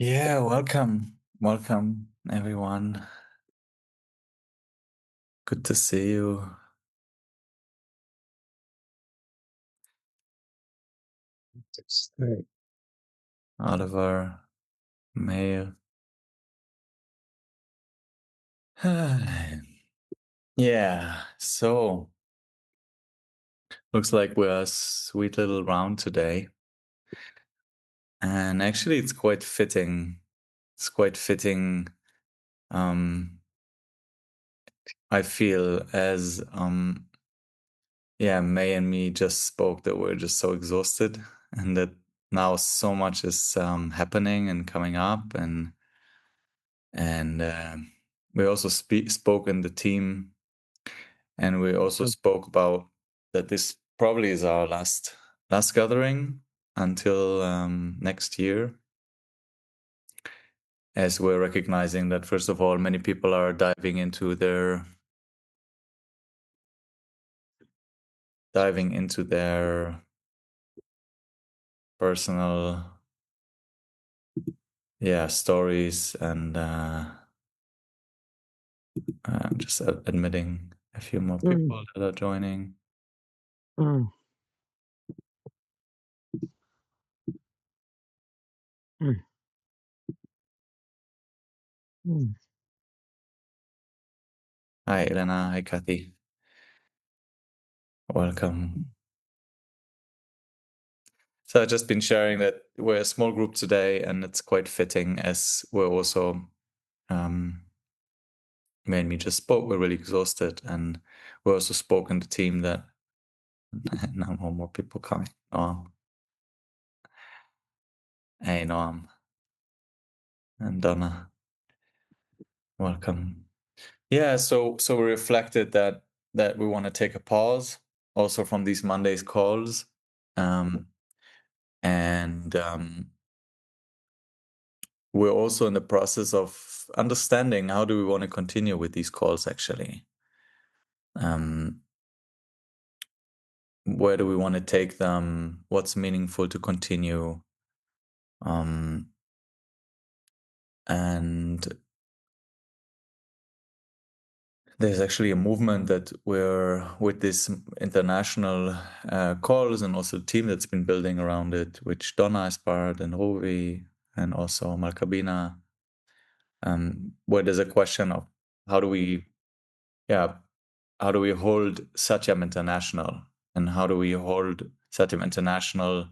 Yeah, welcome. Welcome, everyone. Good to see you. Right. Oliver, Mail. Yeah, so looks like we're a sweet little round today. And actually, it's quite fitting. It's quite fitting. Um, I feel as yeah, May and me just spoke that we're just so exhausted and that now so much is happening and coming up and we also spoke in the team, and we also Mm, spoke about that this probably is our last gathering until next year, as we're recognizing that first of all many people are diving into their personal stories, and just admitting a few more mm, people that are joining. mm, mm, mm, Hi Elena, hi Kathy, welcome. So I've just been sharing that we're a small group today, and it's quite fitting as we're also, um, me and me just spoke. We're really exhausted, and we also spoke in the team that now more people coming. Hey Noam and Donna, welcome. Yeah, so we reflected that we want to take a pause also from these Mondays calls, um, and we're also in the process of understanding how do we want to continue with these calls actually. Um, where do we want to take them? What's meaningful to continue? Um, and there's actually a movement that we're with this international calls, and also a team that's been building around it, which Donna is part, and Rovi, and also Malkabina, where there's a question of how do we, yeah, how do we hold Satyam International, and how do we hold Satyam International,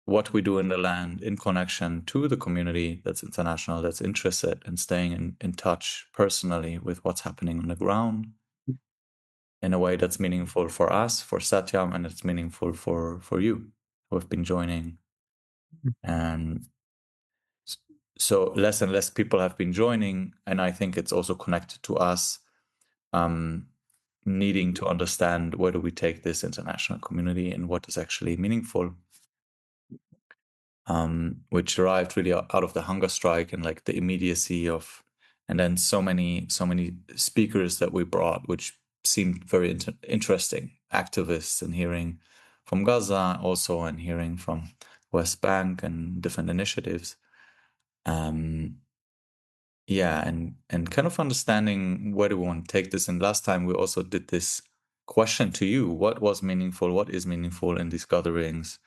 what we do in the land in connection to the community that's international, that's interested in staying in touch personally with what's happening on the ground in a way that's meaningful for us, for Satyam, and it's meaningful for you who have been joining. And so less and less people have been joining, and I think it's also connected to us um, needing to understand where do we take this international community and what is actually meaningful, which derived really out of the hunger strike and like the immediacy of, and then so many speakers that we brought, which seemed very interesting, activists, and hearing from Gaza also, and hearing from West Bank and different initiatives. Um, yeah, and kind of understanding where do we want to take this. And last time we also did this question to you: what was meaningful? What is meaningful in these gatherings?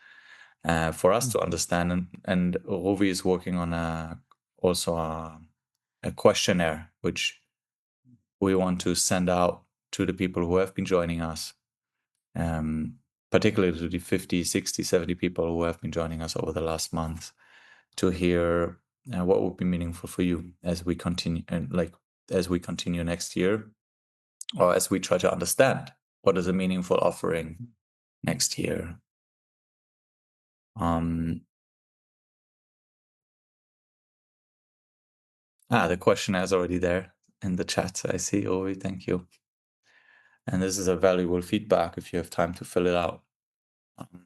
For us mm, to understand. And Rovi is working on also a questionnaire, which we want to send out to the people who have been joining us, particularly to the 50, 60, 70 people who have been joining us over the last month, to hear what would be meaningful for you as we continue, and like as we continue next year, or as we try to understand what is a meaningful offering next year. Um, the questionnaire is already there in the chat. I see, Ori, thank you. And this is a valuable feedback if you have time to fill it out, um,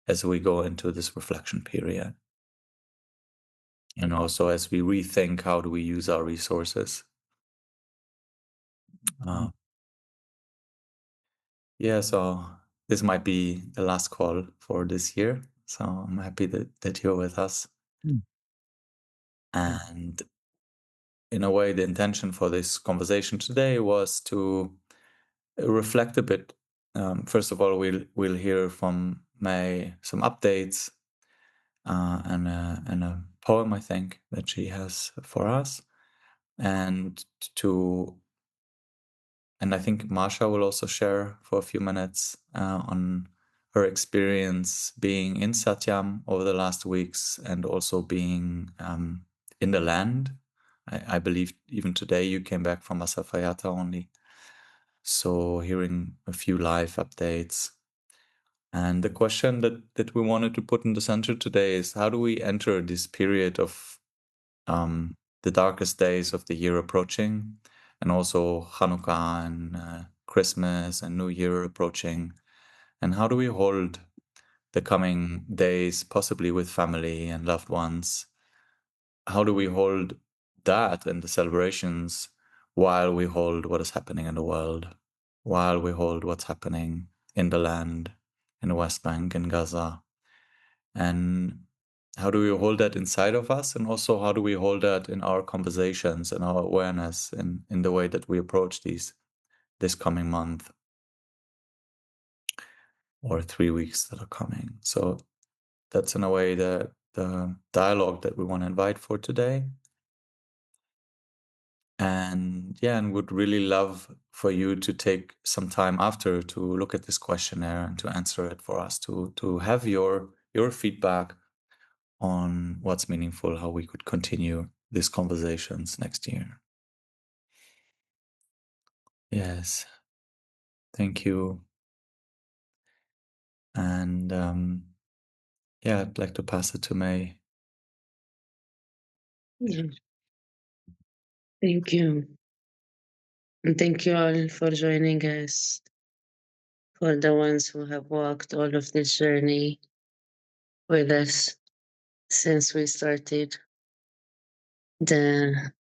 as we go into this reflection period. And also as we rethink how do we use our resources. Uh, yeah, so this might be the last call for this year. So I'm happy that you're with us. mm. mm, And in a way, the intention for this conversation today was to reflect a bit. First of all, we'll hear from May some updates and a poem, I think, that she has for us, and to and I think Marsha will also share for a few minutes on her experience being in Satyam over the last weeks and also being in the land. I believe even today you came back from Asafayata only. So hearing a few live updates. And the question that we wanted to put in the center today is how do we enter this period of the darkest days of the year approaching, and also Hanukkah and Christmas and New Year approaching? And how do we hold the coming days, possibly with family and loved ones? How do we hold that and the celebrations while we hold what is happening in the world, while we hold what's happening in the land, in the West Bank, in Gaza? And how do we hold that inside of us? And also, how do we hold that in our conversations and our awareness in the way that we approach this coming month or 3 weeks that are coming? So that's in a way the dialogue that we want to invite for today. And yeah, and would really love for you to take some time after to look at this questionnaire and to answer it for us, to have your feedback on what's meaningful, how we could continue these conversations next year. Yes, thank you. And yeah, I'd like to pass it to May. Yeah, thank you. And thank you all for joining us, for the ones who have walked all of this journey with us since we started. The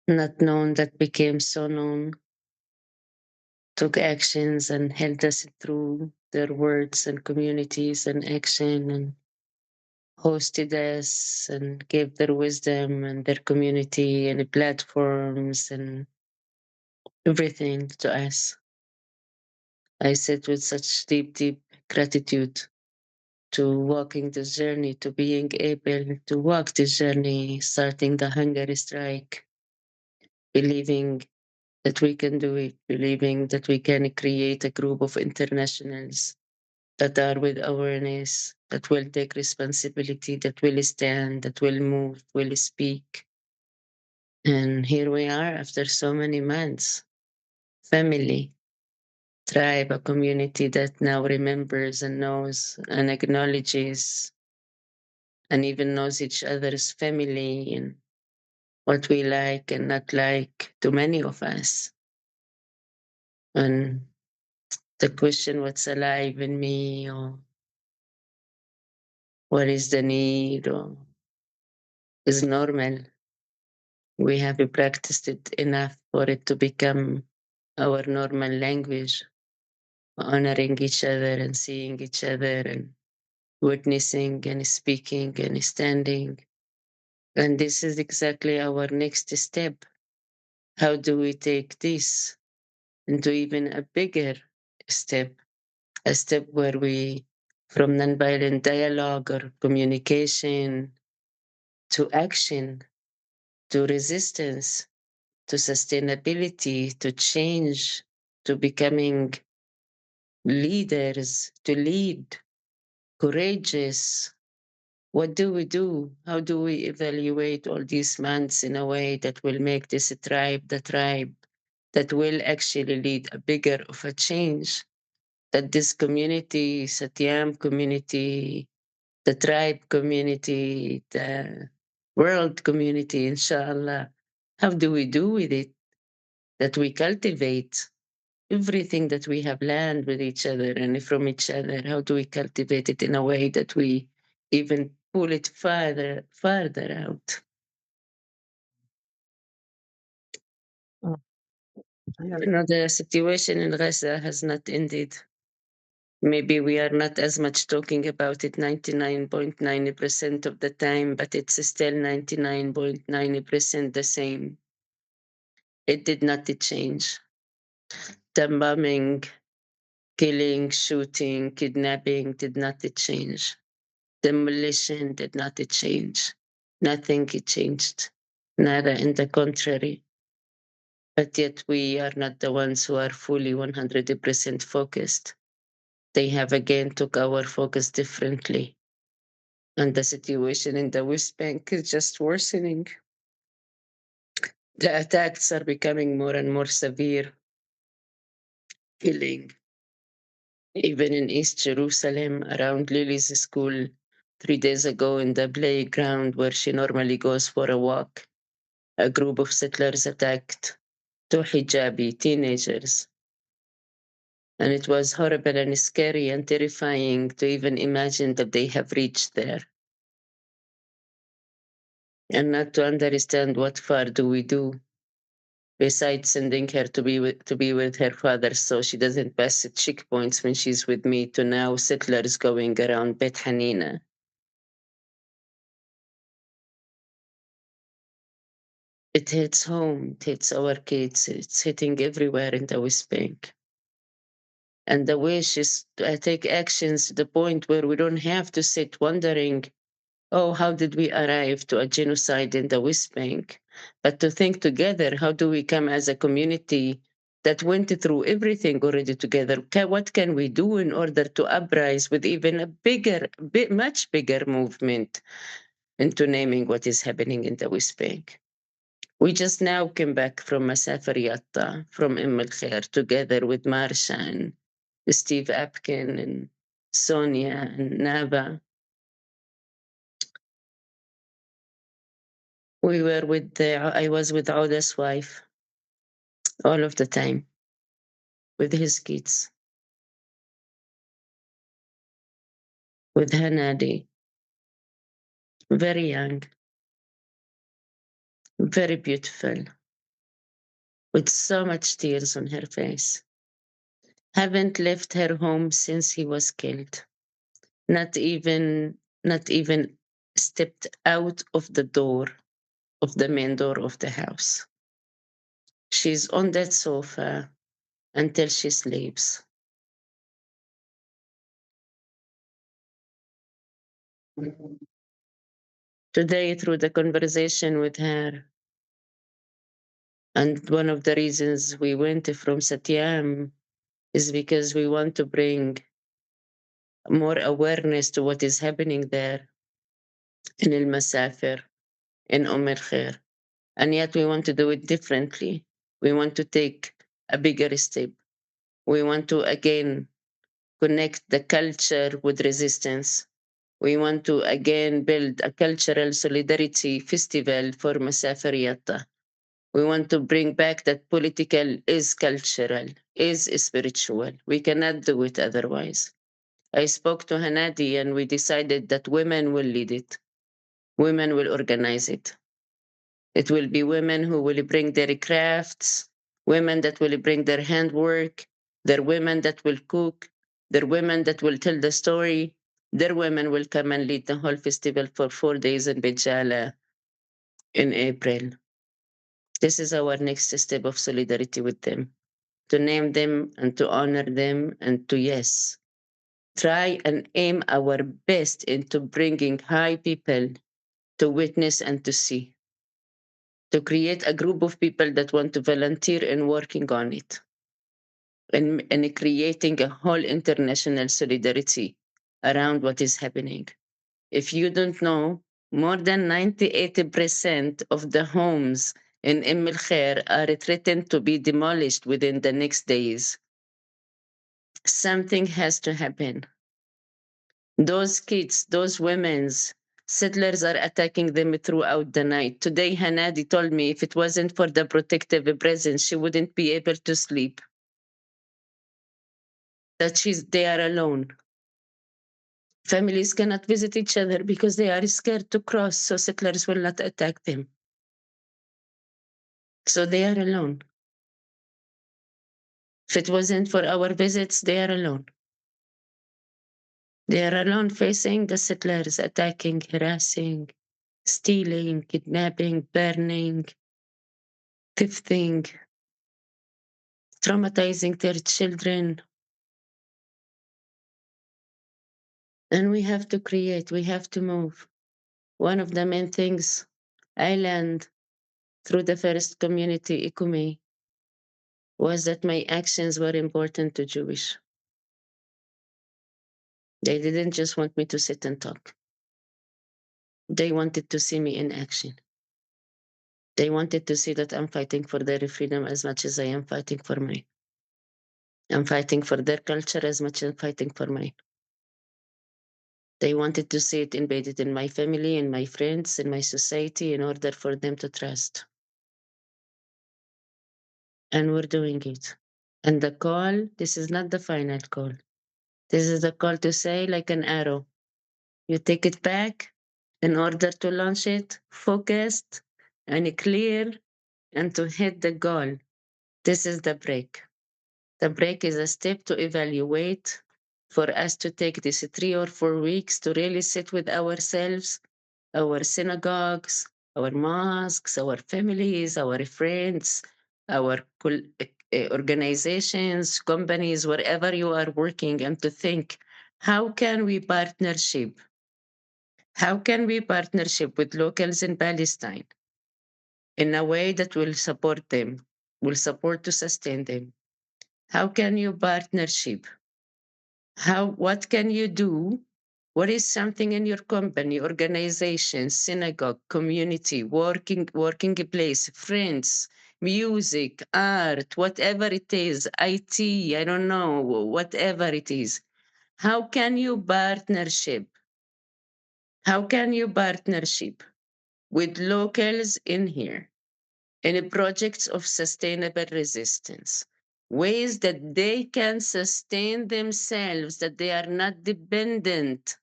not known that became so known took actions and held us through their words and communities and action and hosted us and gave their wisdom and their community and platforms and everything to us. I sit with such deep, deep gratitude to walking this journey, to being able to walk this journey, starting the hunger strike, believing that we can do it, believing that we can create a group of internationals that are with awareness, that will take responsibility, that will stand, that will move, will speak. And here we are after so many months. Family, tribe, a community that now remembers and knows and acknowledges and even knows each other's family and what we like and not like to many of us. And the question, what's alive in me, or what is the need, or is normal. We have practiced it enough for it to become our normal language, honoring each other and seeing each other and witnessing and speaking and standing. And this is exactly our next step. How do we take this into even a bigger step? A step where we, from nonviolent dialogue or communication to action, to resistance, to sustainability, to change, to becoming leaders, to lead, courageous. What do we do? How do we evaluate all these months in a way that will make this tribe the tribe that will actually lead a bigger of a change? That this community, Satyam community, the tribe community, the world community, inshallah, how do we do with it? That we cultivate everything that we have learned with each other and from each other. How do we cultivate it in a way that we even pull it further out? mm. Yeah, You know, the situation in Gaza has not ended. Maybe we are not as much talking about it 99.9% of the time, but it's still 99.9% the same. It did not change. The bombing, killing, shooting, kidnapping did not change. Demolition did not change. Nothing changed. Nada, in the contrary. But yet we are not the ones who are fully 100% focused. They have again took our focus differently. And the situation in the West Bank is just worsening. The attacks are becoming more and more severe. Killing. Even in East Jerusalem, around Lily's school, 3 days ago in the playground where she normally goes for a walk, a group of settlers attacked two hijabi teenagers. And it was horrible and scary and terrifying to even imagine that they have reached there. And not to understand what far do we do besides sending her to be with her father so she doesn't pass the checkpoints when she's with me, to now settlers going around Bet Hanina. It hits home, it hits our kids, it's hitting everywhere in the West Bank. And the wish is to take actions to the point where we don't have to sit wondering, oh, how did we arrive to a genocide in the West Bank? But to think together, how do we come as a community that went through everything already together? What can we do in order to uprise with even a much bigger movement into naming what is happening in the West Bank? We just now came back from Masafar Yatta, from El Khair, together with Marsha and Steve Apkin and Sonia and Nava. I was with Auda's wife all of the time, with his kids, with Hanadi, very young, very beautiful, with so much tears on her face. Haven't left her home since he was killed. Not even stepped out of the main door of the house. She's on that sofa until she sleeps. Today, through the conversation with her, and one of the reasons we went from Satyam is because we want to bring more awareness to what is happening there in El Masafir, in El Khair. And yet we want to do it differently. We want to take a bigger step. We want to again connect the culture with resistance. We want to again build a cultural solidarity festival for Masafir Yatta. We want to bring back that political is cultural, is spiritual. We cannot do it otherwise. I spoke to Hanadi and we decided that women will lead it. Women will organize it. It will be women who will bring their crafts, women that will bring their handwork, their women that will cook, their women that will tell the story. Their women will come and lead the whole festival for 4 days in Bijala in April. This is our next step of solidarity with them, to name them and to honor them and to, yes, try and aim our best into bringing high people to witness and to see, to create a group of people that want to volunteer in working on it, and creating a whole international solidarity around what is happening. If you don't know, more than 98% of the homes in El Khair are threatened to be demolished within the next days. Something has to happen. Those kids, those women's settlers are attacking them throughout the night. Today, Hanadi told me if it wasn't for the protective presence, she wouldn't be able to sleep. That they are alone. Families cannot visit each other because they are scared to cross, so settlers will not attack them. So they are alone. If it wasn't for our visits, they are alone. They are alone facing the settlers attacking, harassing, stealing, kidnapping, burning, thefting, traumatizing their children. And we have to create, we have to move. One of the main things I learned through the first community, Ikumi, was that my actions were important to Jewish. They didn't just want me to sit and talk. They wanted to see me in action. They wanted to see that I'm fighting for their freedom as much as I am fighting for mine. I'm fighting for their culture as much as I'm fighting for mine. They wanted to see it embedded in my family, in my friends, in my society, in order for them to trust. And we're doing it. And the call, this is not the final call. This is the call to say, like an arrow, you take it back in order to launch it focused and clear and to hit the goal. This is the break. The break is a step to evaluate for us to take these 3 or 4 weeks to really sit with ourselves, our synagogues, our mosques, our families, our friends, our organizations, companies, wherever you are working, and to think, how can we partnership? How can we partnership with locals in Palestine in a way that will support them, will support to sustain them? How can you partnership? What can you do? What is something in your company, organization, synagogue, community, working place, friends, music, art, whatever it is, IT, I don't know, whatever it is. How can you partnership? How can you partnership with locals in here in projects of sustainable resistance? Ways that they can sustain themselves, that they are not dependent,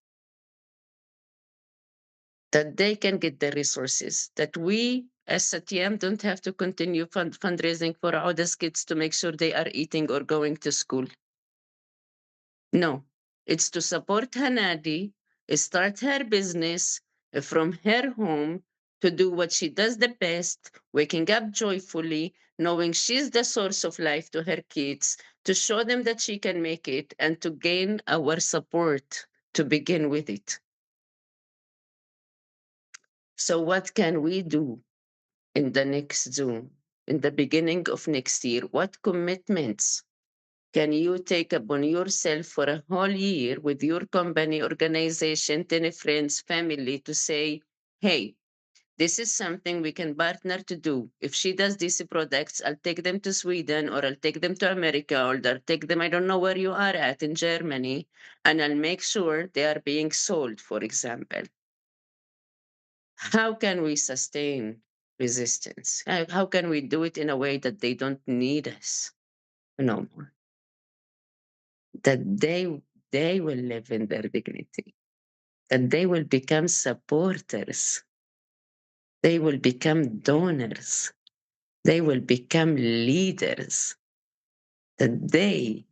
that they can get the resources, that we as Satyam don't have to continue fundraising for Auda's kids to make sure they are eating or going to school. No, it's to support Hanadi, start her business from her home, to do what she does the best, waking up joyfully, knowing she's the source of life to her kids, to show them that she can make it, and to gain our support to begin with it. So, what can we do in the next Zoom, in the beginning of next year? What commitments can you take upon yourself for a whole year with your company, organization, 10 friends, family to say, hey, this is something we can partner to do. If she does these products, I'll take them to Sweden, or I'll take them to America, or I'll take them, I don't know where you are at in Germany, and I'll make sure they are being sold, for example. How can we sustain resistance? How can we do it in a way that they don't need us no more? That they will live in their dignity, that they will become supporters, they will become donors, they will become leaders, that they,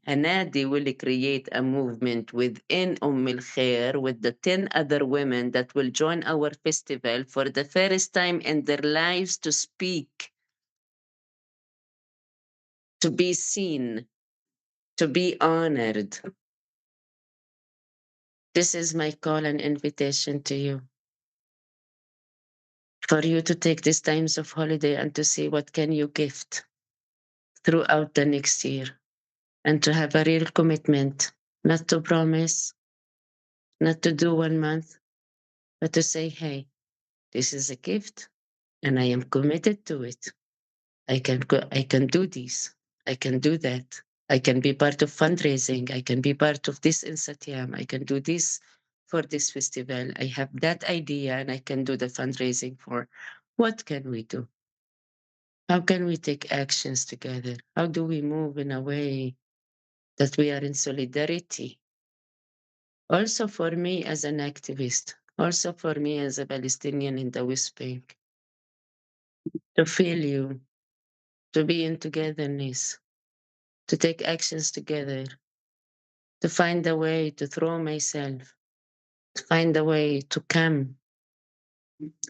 Hanadi, will create a movement within Al Khair with the 10 other women that will join our festival for the first time in their lives to speak, to be seen, to be honored. This is my call and invitation to you, for you to take these times of holiday and to see what can you gift throughout the next year, and to have a real commitment, not to promise, not to do 1 month, but to say, hey, this is a gift and I am committed to it. I can do this. I can do that. I can be part of fundraising. I can be part of this in Satyam. I can do this for this festival. I have that idea and I can do the fundraising for. What can we do? How can we take actions together? How do we move in a way that we are in solidarity? Also, for me as an activist, also for me as a Palestinian in the West Bank, to feel you, to be in togetherness, to take actions together, to find a way to throw myself, to find a way to come,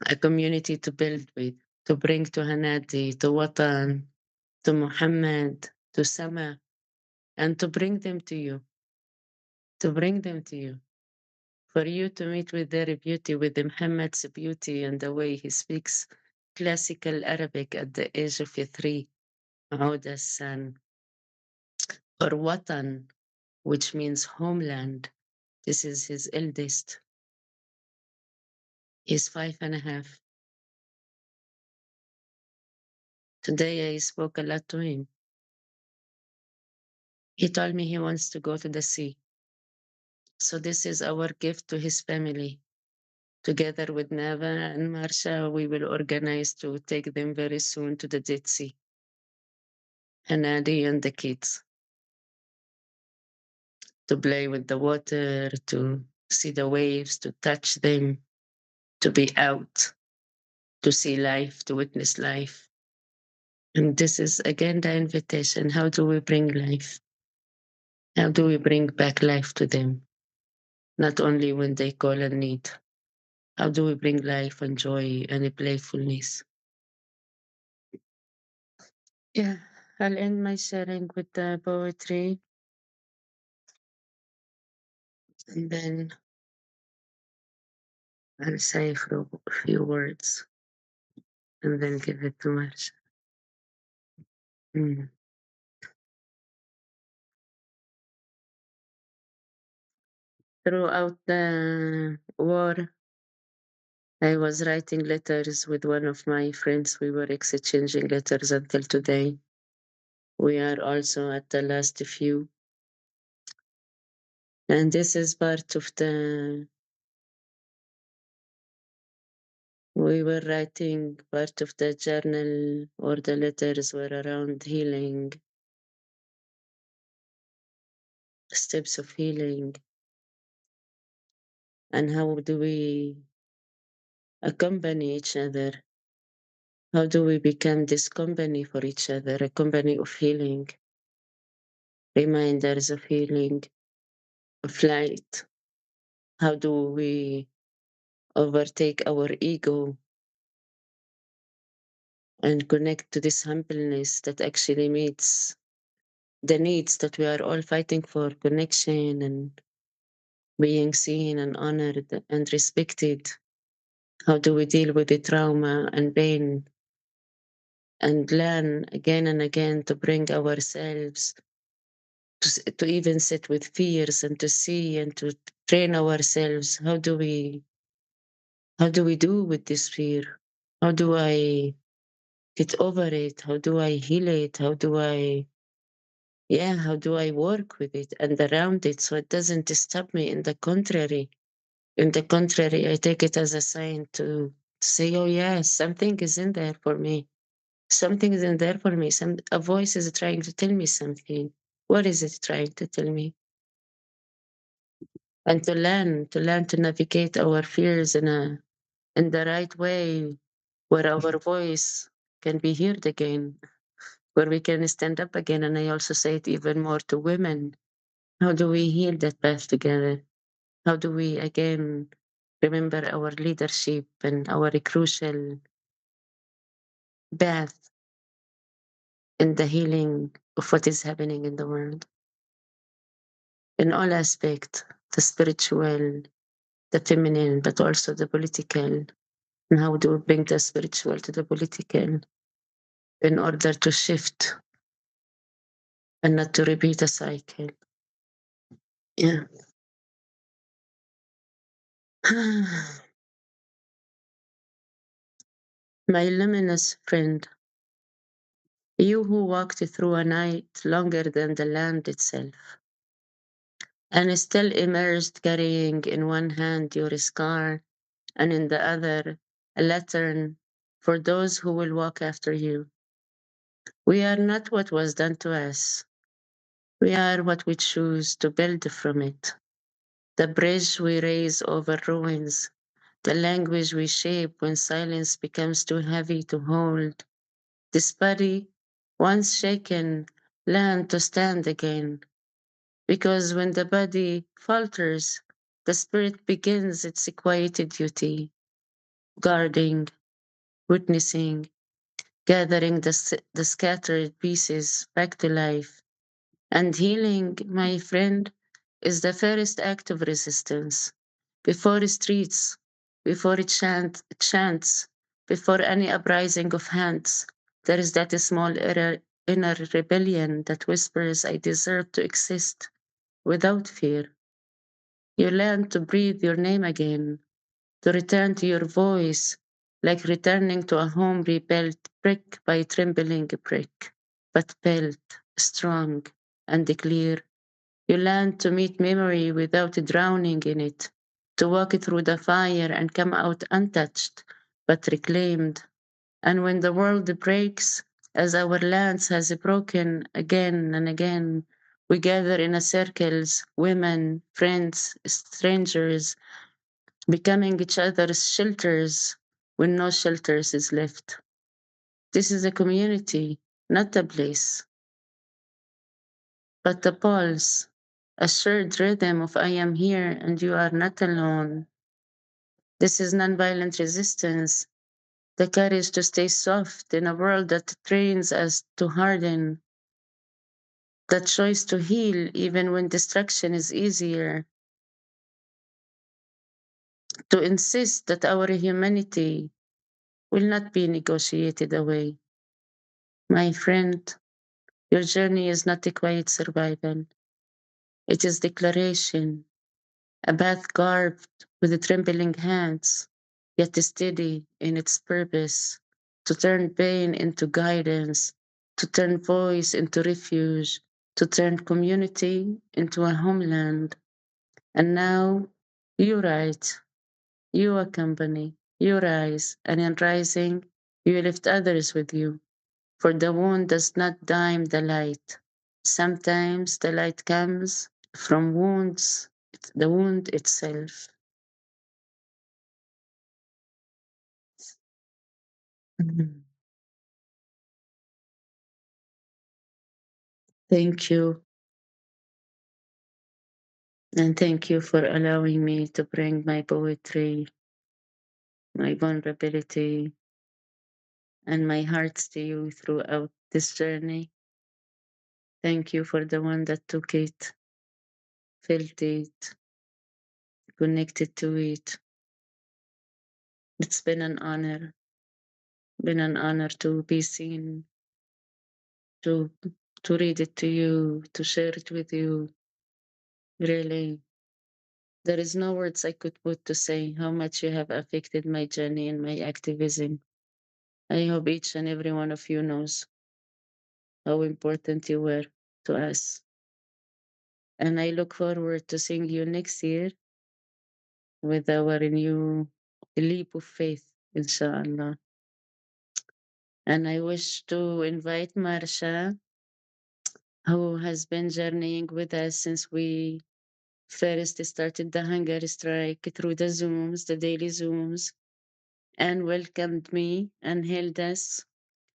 a community to build with, to bring to Hanadi, to Watan, to Muhammad, to Sama, and to bring them to you, to bring them to you. For you to meet with their beauty, with Muhammad's beauty and the way he speaks classical Arabic at the age of 3, Auda's son, or Watan, which means homeland. This is his eldest. He's 5.5. Today I spoke a lot to him. He told me he wants to go to the sea. So this is our gift to his family. Together with Nava and Marsha, we will organize to take them very soon to the Dead Sea. Hanadi and the kids. To play with the water, to see the waves, to touch them, to be out, to see life, to witness life. And this is again the invitation. How do we bring life? How do we bring back life to them? Not only when they call and need. How do we bring life and joy and playfulness? Yeah, I'll end my sharing with the poetry and then I'll say a few words and then give it to Marsha. Mm. Throughout the war, I was writing letters with one of my friends. We were exchanging letters until today. We are also at the last few. And this is part of the, we were writing part of the journal or the letters were around healing, steps of healing. And how do we accompany each other? How do we become this company for each other, a company of healing, reminders of healing, of light? How do we overtake our ego and connect to this humbleness that actually meets the needs that we are all fighting for, connection and being seen and honored and respected? How do we deal with the trauma and pain and learn again and again to bring ourselves to even sit with fears and to see and to train ourselves? How do we do with this fear? How do I get over it? How do I heal it? How do I work with it and around it so it doesn't stop me? In the contrary, I take it as a sign to say, oh yes, something is in there for me. Something is in there for me. A voice is trying to tell me something. What is it trying to tell me? And to learn to navigate our fears in the right way, where our voice can be heard again, where we can stand up again. And I also say it even more to women. How do we heal that path together? How do we again remember our leadership and our crucial path in the healing of what is happening in the world? In all aspects, the spiritual, the feminine, but also the political. And how do we bring the spiritual to the political in order to shift and not to repeat a cycle? Yeah. My luminous friend, you who walked through a night longer than the land itself, and still immersed, carrying in one hand your scar, and in the other a lantern for those who will walk after you. We are not what was done to us. We are what we choose to build from it. The bridge we raise over ruins, the language we shape when silence becomes too heavy to hold. This body, once shaken, learned to stand again. Because when the body falters, the spirit begins its quiet duty, guarding, witnessing, gathering the scattered pieces back to life. And healing, my friend, is the first act of resistance. Before streets, before chants, before any uprising of hands, there is that small inner rebellion that whispers, I deserve to exist without fear. You learn to breathe your name again, to return to your voice, like returning to a home rebuilt brick by trembling brick, but built strong and clear. You learn to meet memory without drowning in it, to walk through the fire and come out untouched, but reclaimed. And when the world breaks, as our lands has broken again and again, we gather in a circles, women, friends, strangers, becoming each other's shelters when no shelters is left. This is a community, not a place, but a pulse, a shared rhythm of I am here and you are not alone. This is nonviolent resistance, the courage to stay soft in a world that trains us to harden, the choice to heal even when destruction is easier, to insist that our humanity will not be negotiated away. My friend, your journey is not a quiet survival. It is declaration, a path carved with trembling hands, yet steady in its purpose, to turn pain into guidance, to turn voice into refuge, to turn community into a homeland. And now you rise, you accompany, you rise, and in rising, you lift others with you. For the wound does not dim the light. Sometimes the light comes from wounds, the wound itself. Mhm. Thank you. And thank you for allowing me to bring my poetry, my vulnerability, and my hearts to you throughout this journey. Thank you for the one that took it, felt it, connected to it. It's been an honor to be seen, to to read it to you, to share it with you. Really, there is no words I could put to say how much you have affected my journey and my activism. I hope each and every one of you knows how important you were to us. And I look forward to seeing you next year with our new leap of faith, inshallah. And I wish to invite Marsha, who has been journeying with us since we first started the hunger strike through the Zooms, the daily Zooms, and welcomed me and held us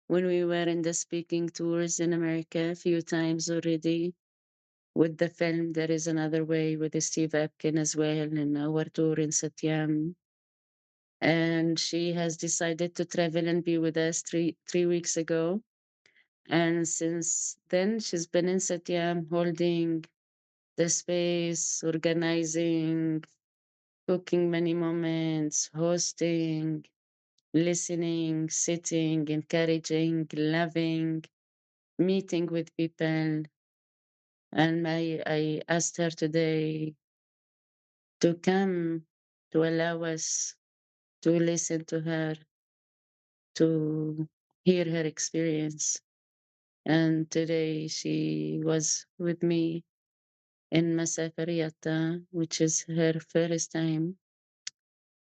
when we were in the speaking tours in America a few times already. With the film, There is Another Way with Steve Epkin as well in our tour in Satyam. And she has decided to travel and be with us three weeks ago. And since then, she's been in Satyam holding the space, organizing, cooking many moments, hosting, listening, sitting, encouraging, loving, meeting with people. And I asked her today to come to allow us to listen to her, to hear her experience. And today she was with me in Masafariyata, which is her first time.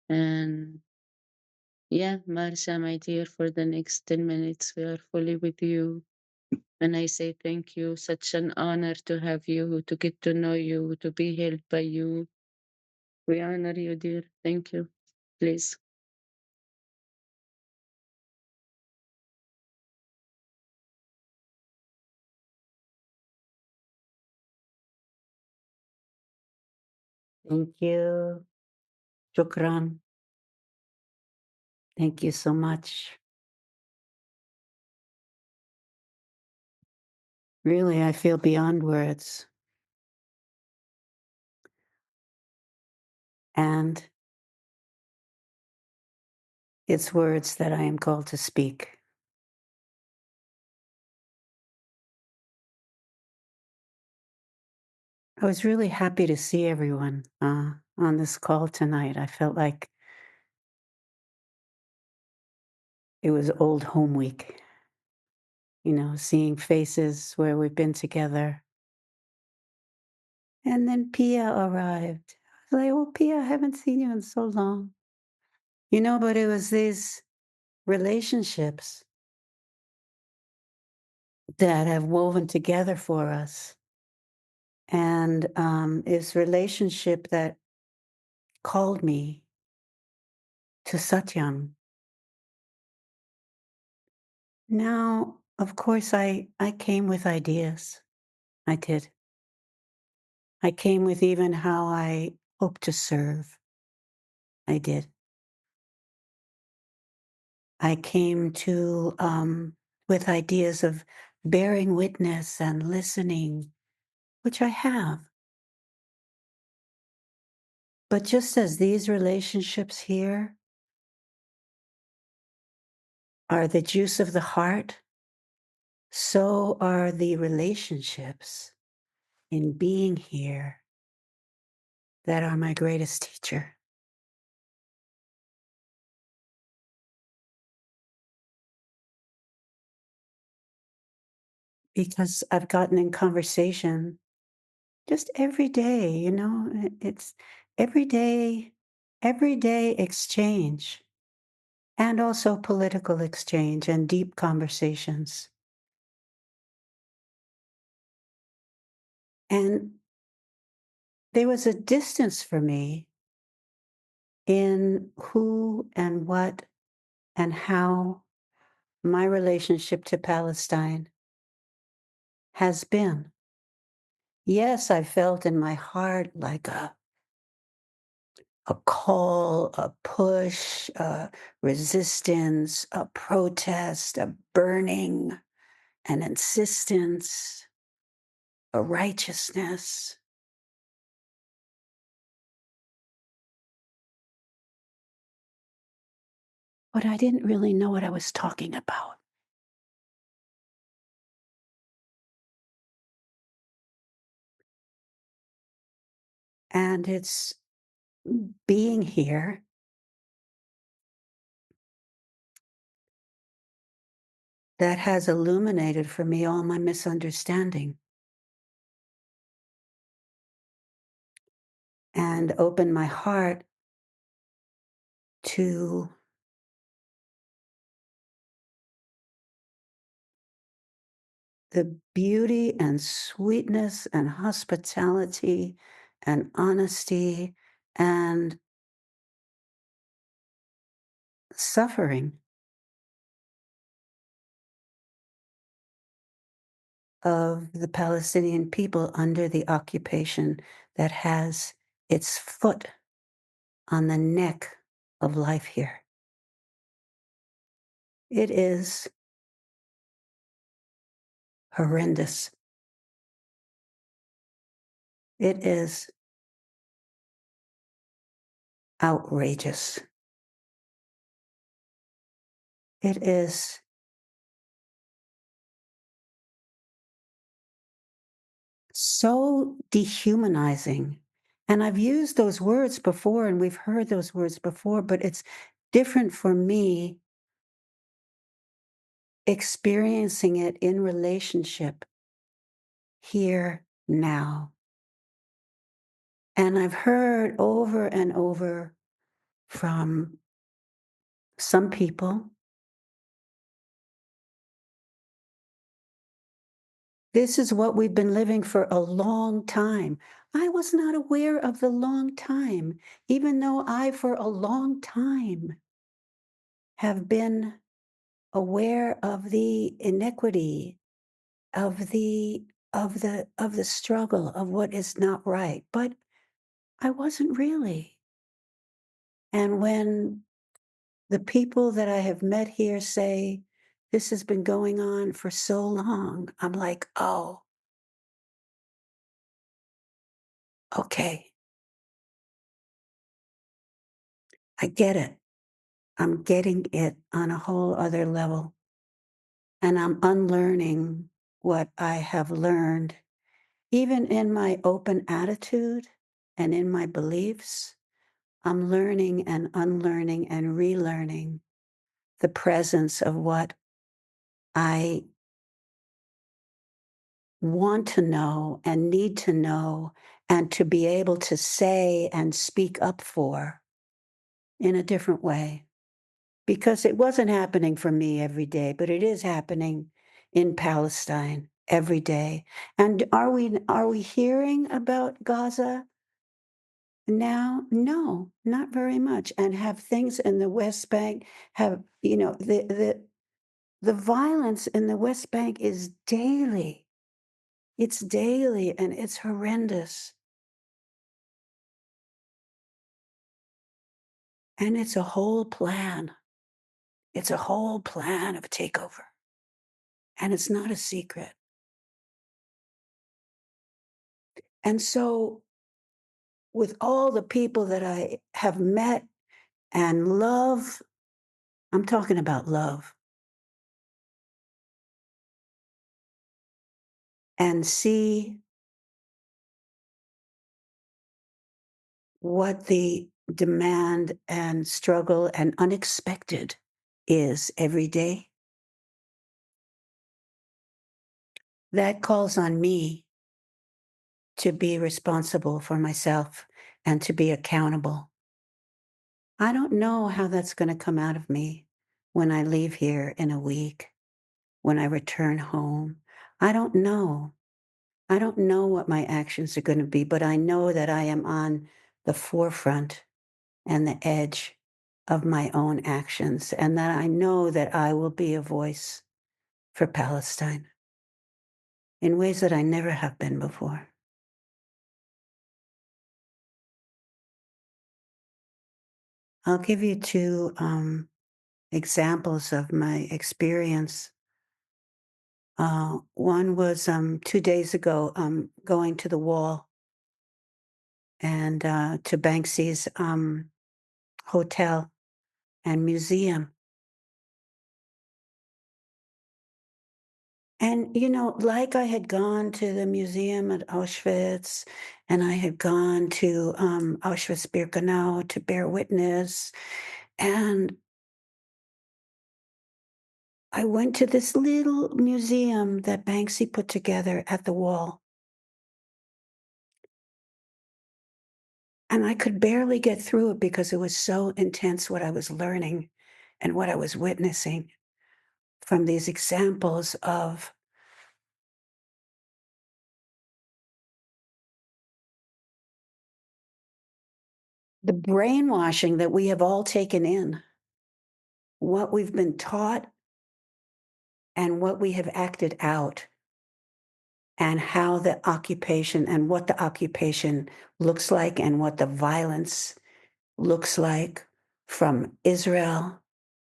And yeah, Marsha, my dear, for the next 10 minutes, we are fully with you. And I say thank you. Such an honor to have you, to get to know you, to be held by you. We honor you, dear. Thank you. Please. Thank you. Shukran. Thank you so much. Really, I feel beyond words. And it's words that I am called to speak. I was really happy to see everyone on this call tonight. I felt like it was old home week, seeing faces where we've been together. And then Pia arrived. I was like, oh, Pia, I haven't seen you in so long. But it was these relationships that have woven together for us. And this relationship that called me to Satyam. Now, of course, I came with ideas. I did. I came with even how I hope to serve. I did. I came to with ideas of bearing witness and listening, which I have. But just as these relationships here are the juice of the heart, so are the relationships in being here that are my greatest teacher. Because I've gotten in conversation just every day, it's everyday exchange and also political exchange and deep conversations. And there was a distance for me in who and what and how my relationship to Palestine has been. Yes, I felt in my heart like a call, a push, a resistance, a protest, a burning, an insistence, a righteousness. But I didn't really know what I was talking about. And it's being here that has illuminated for me all my misunderstanding and opened my heart to the beauty and sweetness and hospitality and honesty and suffering of the Palestinian people under the occupation that has its foot on the neck of life here. It is horrendous. It is outrageous. It is so dehumanizing. And I've used those words before, and we've heard those words before, but it's different for me experiencing it in relationship here now. And I've heard over and over from some people, this is what we've been living for a long time. I was not aware of the long time, even though I, for a long time, have been aware of the inequity, of the struggle, of what is not right. But I wasn't really. And when the people that I have met here say, this has been going on for so long, I'm like, oh, okay, I get it. I'm getting it on a whole other level. And I'm unlearning what I have learned, even in my open attitude and in my beliefs. I'm learning and unlearning and relearning the presence of what I want to know and need to know and to be able to say and speak up for in a different way. Because it wasn't happening for me every day, but it is happening in Palestine every day. And are we hearing about Gaza now? No, not very much. And have things in the West Bank have, the violence in the West Bank is daily. It's daily and it's horrendous. And it's a whole plan. It's a whole plan of takeover. And it's not a secret. And so, with all the people that I have met and love, I'm talking about love, and see what the demand and struggle and unexpected is every day, that calls on me to be responsible for myself and to be accountable. I don't know how that's going to come out of me when I leave here in a week, when I return home. I don't know. I don't know what my actions are going to be, but I know that I am on the forefront and the edge of my own actions, and that I know that I will be a voice for Palestine in ways that I never have been before. I'll give you two examples of my experience. One was 2 days ago, going to the wall and to Banksy's hotel and museum. And, like I had gone to the museum at Auschwitz and I had gone to Auschwitz-Birkenau to bear witness. And I went to this little museum that Banksy put together at the wall. And I could barely get through it because it was so intense what I was learning and what I was witnessing from these examples of the brainwashing that we have all taken in, what we've been taught and what we have acted out, and how the occupation and what the occupation looks like and what the violence looks like from Israel,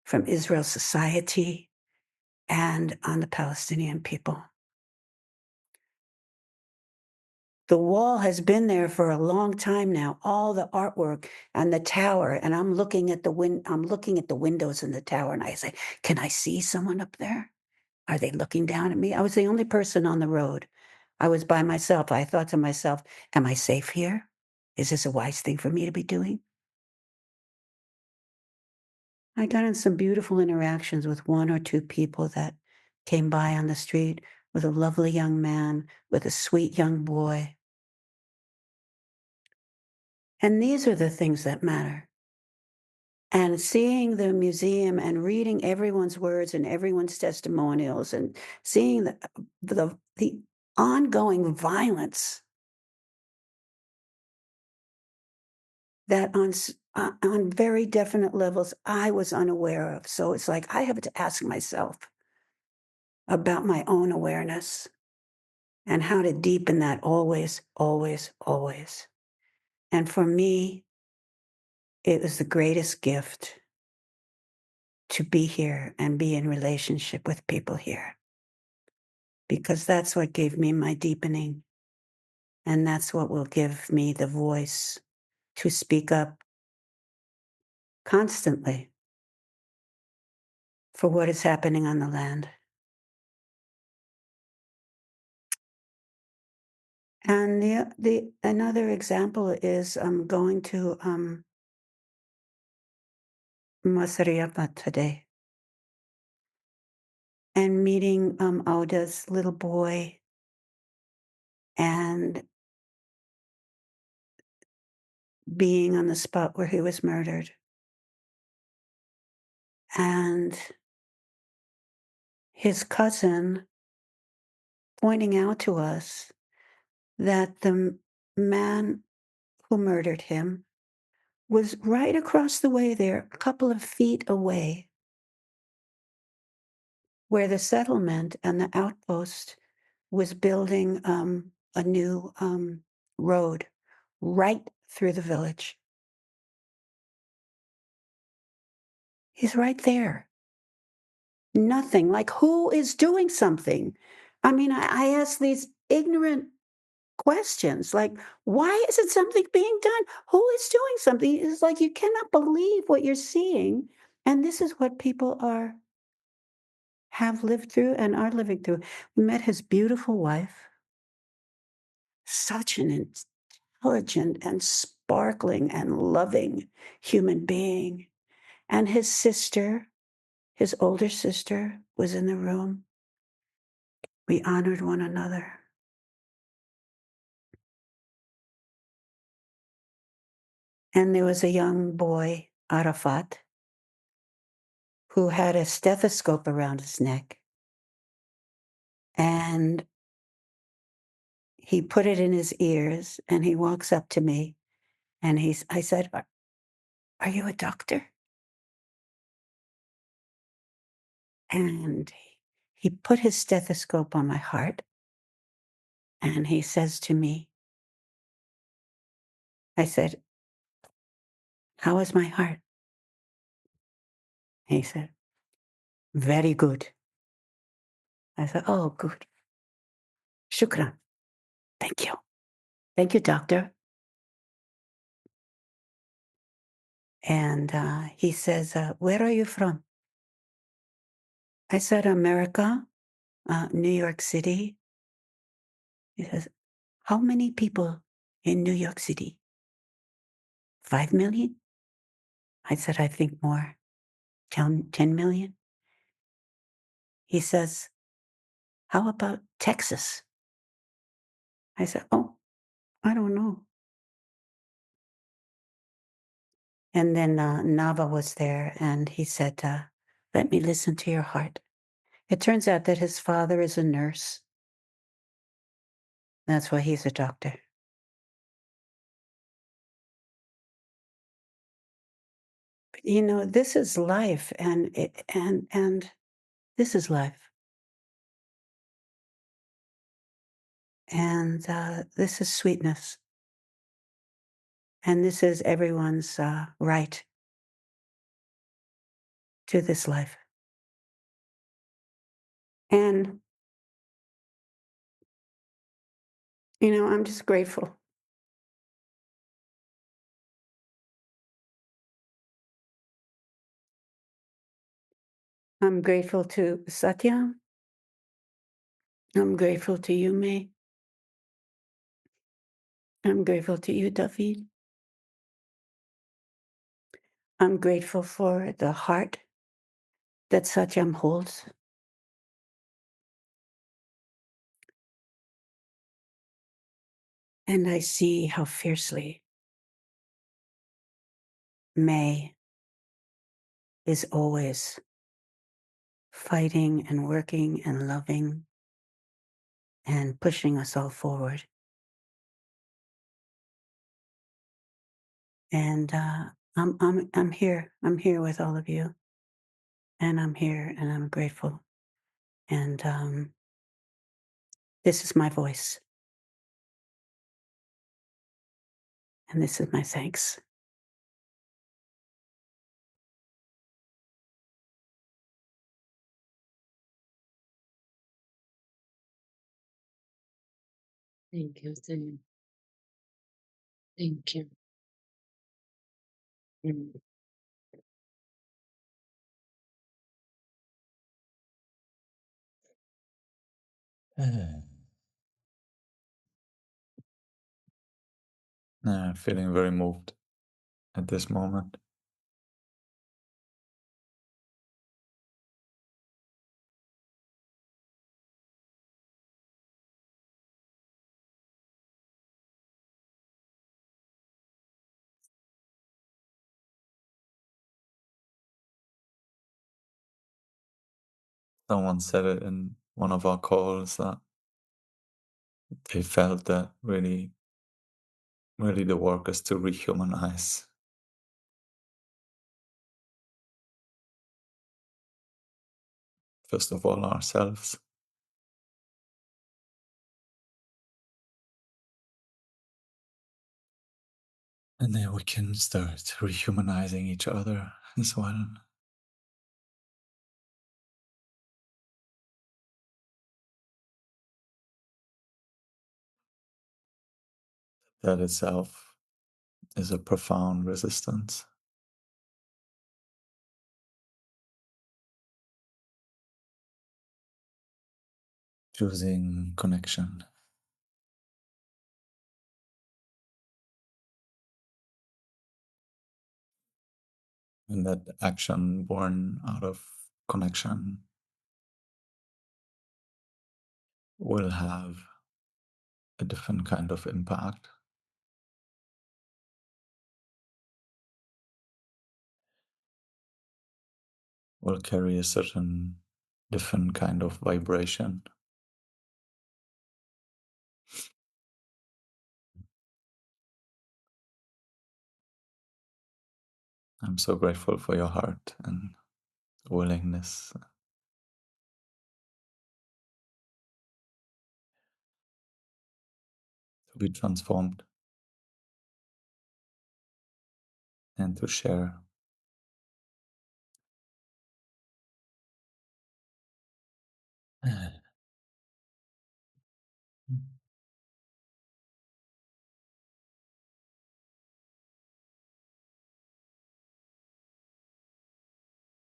from Israel's society, and on the Palestinian people. The wall has been there for a long time now, all the artwork and the tower, and I'm looking at the windows in the tower, and I say, "Can I see someone up there? Are they looking down at me?" I was the only person on the road. I was by myself. I thought to myself, "Am I safe here? Is this a wise thing for me to be doing?" I got in some beautiful interactions with one or two people that came by on the street, with a lovely young man, with a sweet young boy. And these are the things that matter. And seeing the museum and reading everyone's words and everyone's testimonials and seeing the ongoing violence that on very definite levels I was unaware of. So it's like I have to ask myself about my own awareness and how to deepen that always, always, always. And for me, it was the greatest gift to be here and be in relationship with people here, because that's what gave me my deepening. And that's what will give me the voice to speak up constantly for what is happening on the land. And the another example is going to Masariapa today and meeting Auda's little boy and being on the spot where he was murdered. And his cousin pointing out to us that the man who murdered him was right across the way there, a couple of feet away, where the settlement and the outpost was building a new road right through the village. He's right there. Nothing. Like, who is doing something? I mean, I ask these ignorant questions like, why isn't something being done? Who is doing something? It's like you cannot believe what you're seeing. And this is what people have lived through and are living through. We met his beautiful wife, such an intelligent and sparkling and loving human being. And his sister, his older sister, was in the room. We honored one another. And there was a young boy, Arafat, who had a stethoscope around his neck. And he put it in his ears and he walks up to me and I said, are you a doctor? And he put his stethoscope on my heart and he says to me, I said, how is my heart? He said, very good. I said, oh, good. Shukran. Thank you. Thank you, doctor. And he says, where are you from? I said, America, New York City. He says, how many people in New York City? 5 million? I said, I think more. 10 million? He says, how about Texas? I said, oh, I don't know. And then Nava was there and he said, let me listen to your heart. It turns out that his father is a nurse. That's why he's a doctor. But, you know, this is life and this is life. And this is sweetness. And this is everyone's right to this life. And, you know, I'm just grateful. I'm grateful to Satyam. I'm grateful to you, May. I'm grateful to you, David. I'm grateful for the heart that Satyam holds. And I see how fiercely May is always fighting and working and loving and pushing us all forward. And I'm here. I'm here with all of you. And I'm here and I'm grateful. And this is my voice. And this is my thanks. Thank you. Thank you. Mm. Feeling very moved at this moment. Someone said it in one of our calls that they felt that really, really the work is to rehumanize, first of all, ourselves. And then we can start rehumanizing each other as well. That itself is a profound resistance. Choosing connection. And that action born out of connection will have a different kind of impact, will carry a certain different kind of vibration. I'm so grateful for your heart and willingness to be transformed and to share.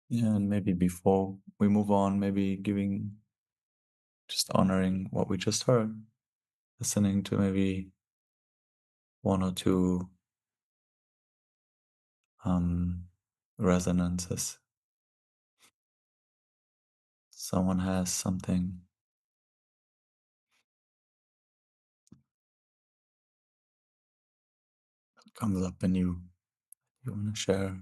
Yeah, and maybe before we move on, maybe just honoring what we just heard, listening to maybe one or two resonances. Someone has something that comes up in you want to share.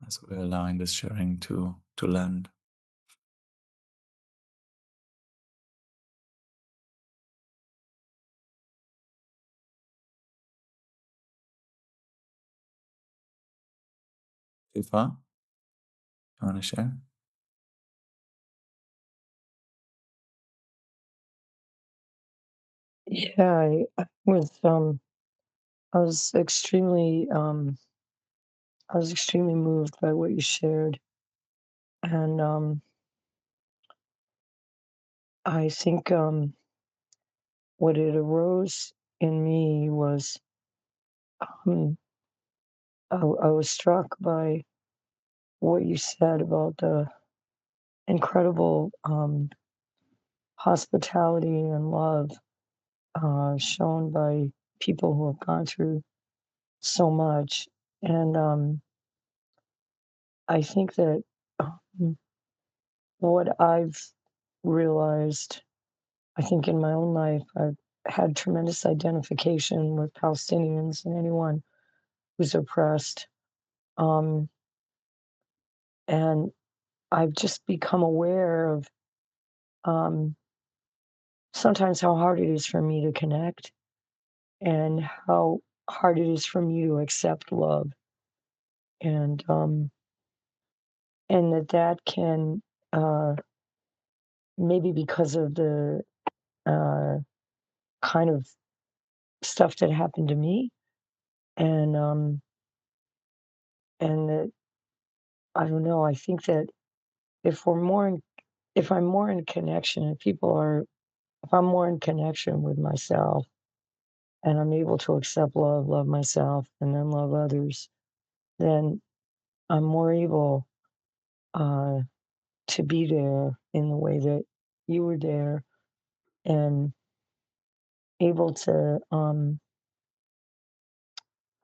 As we're allowing this sharing to land. Tifa, you want to share? Yeah, I was extremely moved by what you shared, and I think what it arose in me was um, I was struck by what you said about the incredible hospitality and love shown by people who have gone through so much, and I think that um, what I've realized, I think in my own life, I've had tremendous identification with Palestinians and anyone who's oppressed. Um, and I've just become aware of sometimes how hard it is for me to connect and how hard it is for me to accept love. And that can, maybe because of the kind of stuff that happened to me, and that, I don't know, I think that if I'm more in connection, if I'm more in connection with myself and I'm able to accept love myself, and then love others, then I'm more able uh, to be there in the way that you were there, and able to,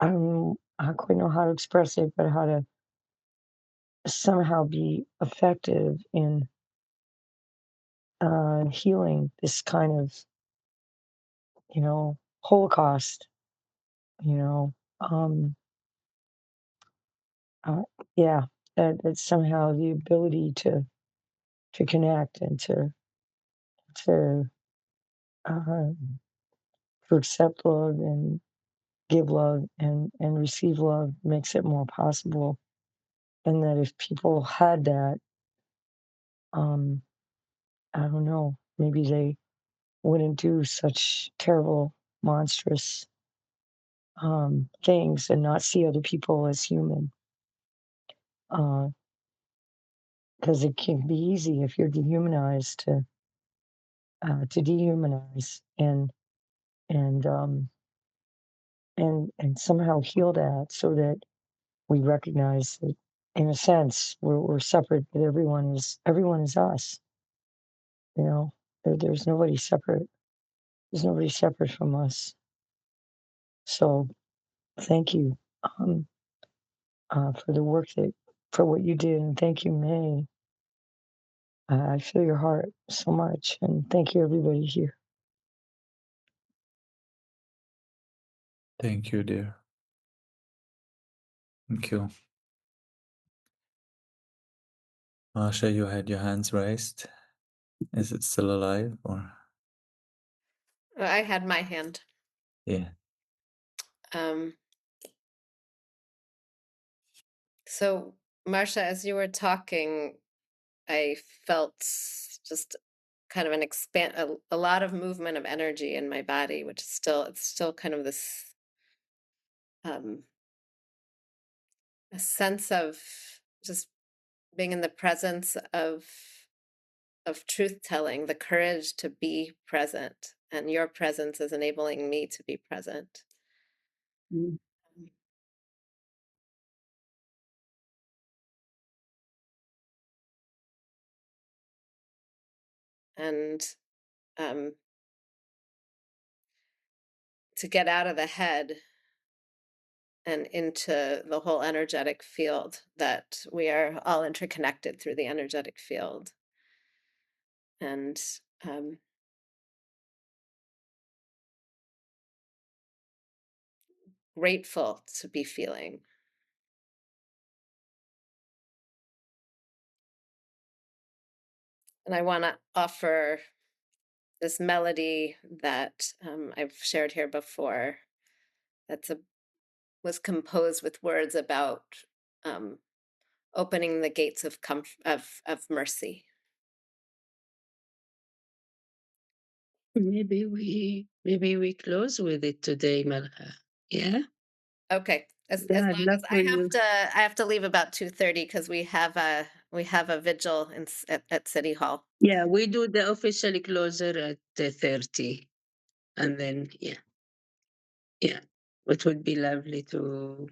I don't quite know how to express it, but how to somehow be effective in healing this kind of, Holocaust, you know. Um, uh, yeah, that somehow the ability to connect and to uh, to accept love and give love and receive love makes it more possible. And that if people had that, um, I don't know, maybe they wouldn't do such terrible, monstrous things and not see other people as human. Because it can be easy if you're dehumanized to dehumanize and and somehow heal that, so that we recognize that, in a sense, we're separate, but everyone is us. There's nobody separate. There's nobody separate from us. So thank you, um, for the work for what you did, and thank you, May. I feel your heart so much, and thank you, everybody here. Thank you, dear. Thank you. Marsha, you had your hands raised. Is it still alive, or? I had my hand. Yeah. So, Marsha, as you were talking, I felt just kind of a lot of movement of energy in my body, which is it's still kind of this a sense of just being in the presence of truth telling, the courage to be present, and your presence is enabling me to be present. Mm. And to get out of the head and into the whole energetic field, that we are all interconnected through the energetic field. And grateful to be feeling. And I want to offer this melody that I've shared here before. Was composed with words about opening the gates of mercy. Maybe we close with it today, Malha. Yeah. Okay. As Yeah, long I'd love as for you. I have to leave about 2:30 because we have a vigil at City Hall. Yeah, we do the officially closer at 30, and then yeah, it would be lovely to,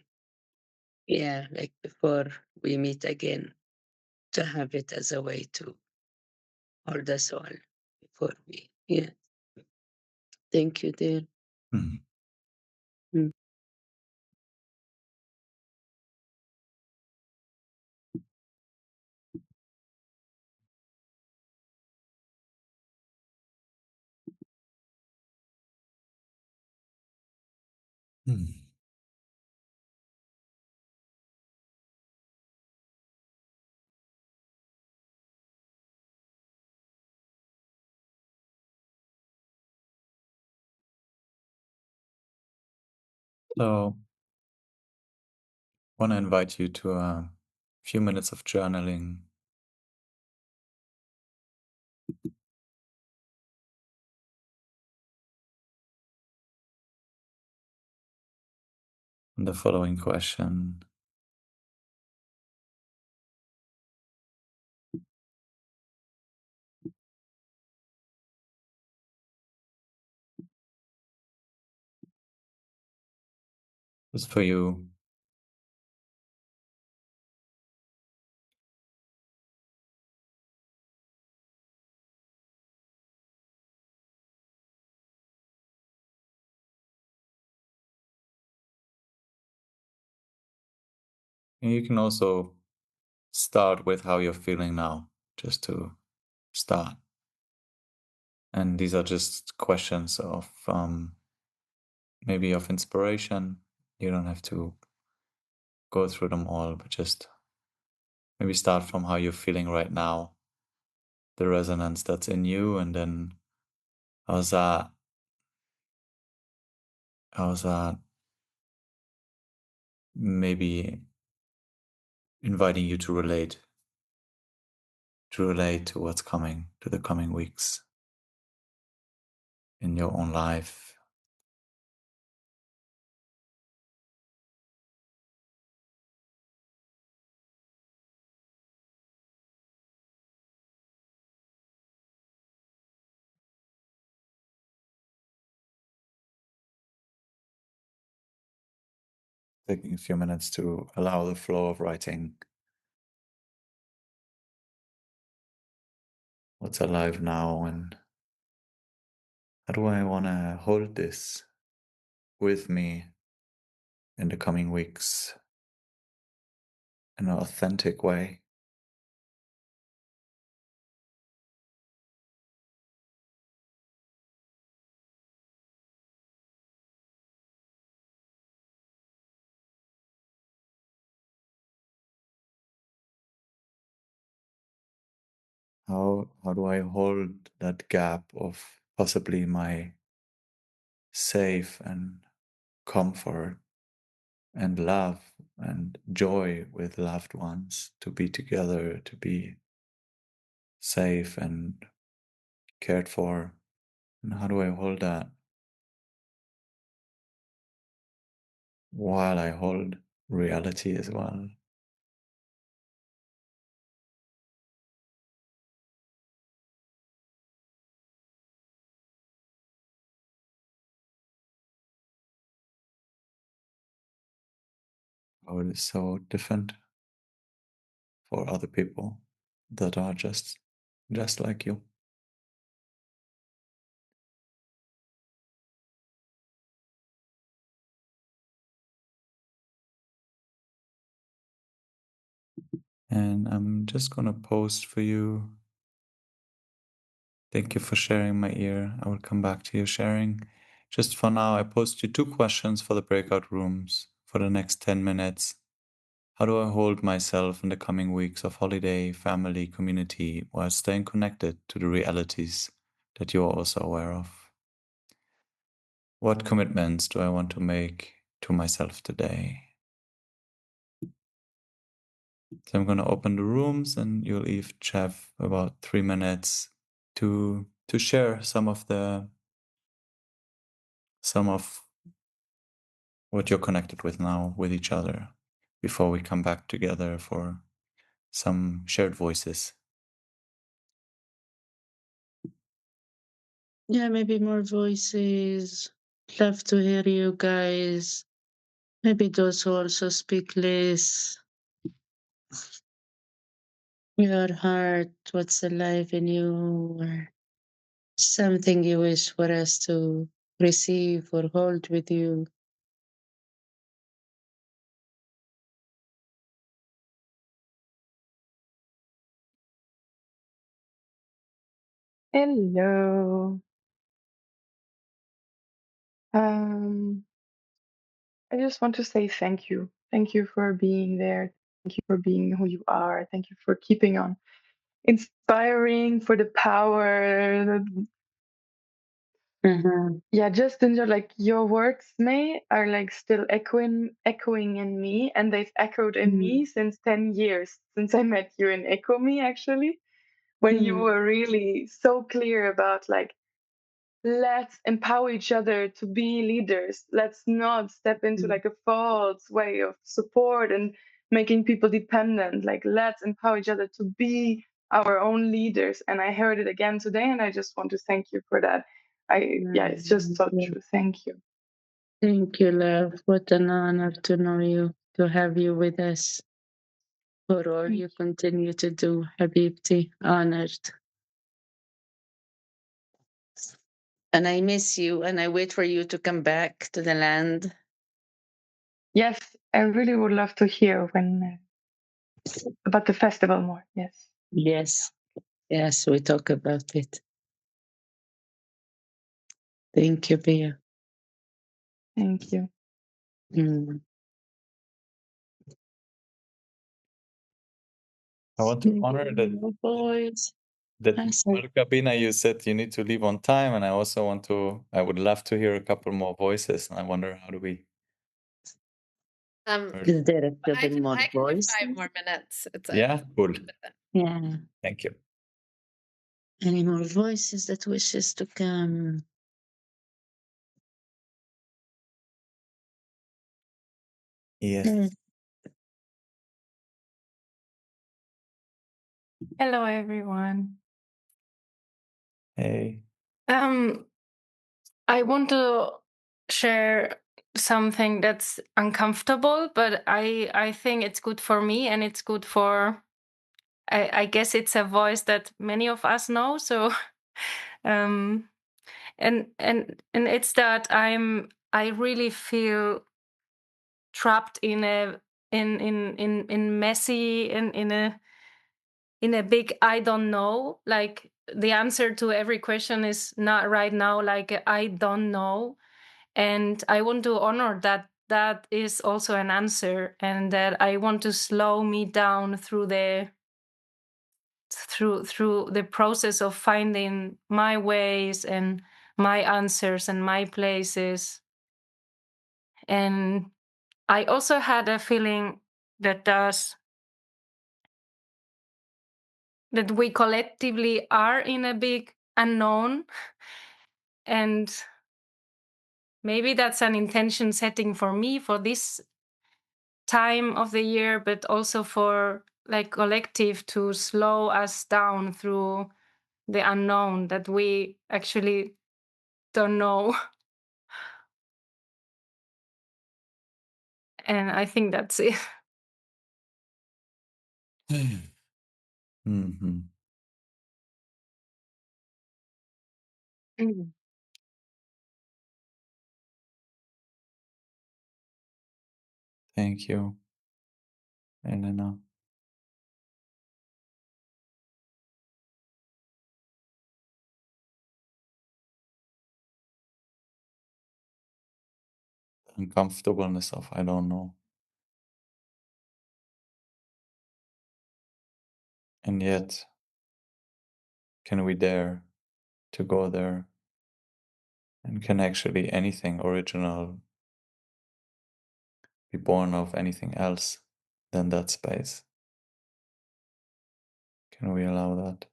like before we meet again, to have it as a way to hold us all before we. Yeah. Thank you, dear. Mhm. Mm. Mhm. So I want to invite you to a few minutes of journaling. And the following question: is for you. And you can also start with how you're feeling now, just to start. And these are just questions of maybe of inspiration. You don't have to go through them all, but just maybe start from how you're feeling right now, the resonance that's in you, and then how's that? How's that maybe inviting you to relate to what's coming, to the coming weeks in your own life? Taking a few minutes to allow the flow of writing what's alive now, and how do I want to hold this with me in the coming weeks in an authentic way? How do I hold that gap of possibly my safe and comfort and love and joy with loved ones, to be together, to be safe and cared for? And how do I hold that while I hold reality as well? How it is so different for other people that are just like you. And I'm just gonna post for you. Thank you for sharing, my ear. I will come back to your sharing. Just for now, I post you 2 questions for the breakout rooms for the next 10 minutes. How do I hold myself in the coming weeks of holiday, family, community, while staying connected to the realities that you are also aware of? What commitments do I want to make to myself today? So I'm going to open the rooms, and you'll each have about 3 minutes to share some of what you're connected with now with each other before we come back together for some shared voices. Yeah, maybe more voices. Love to hear you guys. Maybe those who also speak less. Your heart, what's alive in you, or something you wish for us to receive or hold with you. Hello. Um, I just want to say thank you. Thank you for being there. Thank you for being who you are. Thank you for keeping on inspiring, for the power Yeah, just enjoy, like, your words, May, are like still echoing in me, and they've echoed in me since 10 years, since I met you in Echo Me, actually, when you were really so clear about, like, let's empower each other to be leaders. Let's not step into like a false way of support and making people dependent. Like, let's empower each other to be our own leaders. And I heard it again today, and I just want to thank you for that. Yeah, it's just so true. Thank you. Thank you, love. What an honor to know you, to have you with us. For all you continue to do, Habibti. Honored. And I miss you, and I wait for you to come back to the land. Yes, I really would love to hear when about the festival more. Yes. Yes, we talk about it. Thank you, Bea. Thank you. I want to honor that. Boys. That Awesome. Markabina, you said you need to leave on time, and I also I would love to hear a couple more voices. And I wonder how do we. Is there a couple I more can do voices? 5 more minutes. Yeah, cool. Yeah. Thank you. Any more voices that wishes to come? Yes. Hello, everyone. Hey. I want to share something that's uncomfortable, but I think it's good for me, and it's good for. I guess it's a voice that many of us know. So, and it's that I really feel trapped in a in messy in a big I don't know. Like, the answer to every question is not right now, like I don't know. And I want to honor that is also an answer, and that I want to slow me down through the process of finding my ways and my answers and my places. And I also had a feeling that we collectively are in a big unknown, and maybe that's an intention setting for me for this time of the year, but also for like collective to slow us down through the unknown that we actually don't know. And I think that's it. Mm-hmm. Thank you, Elena. Uncomfortableness of I don't know. And yet, can we dare to go there? And can actually anything original be born of anything else than that space? Can we allow that?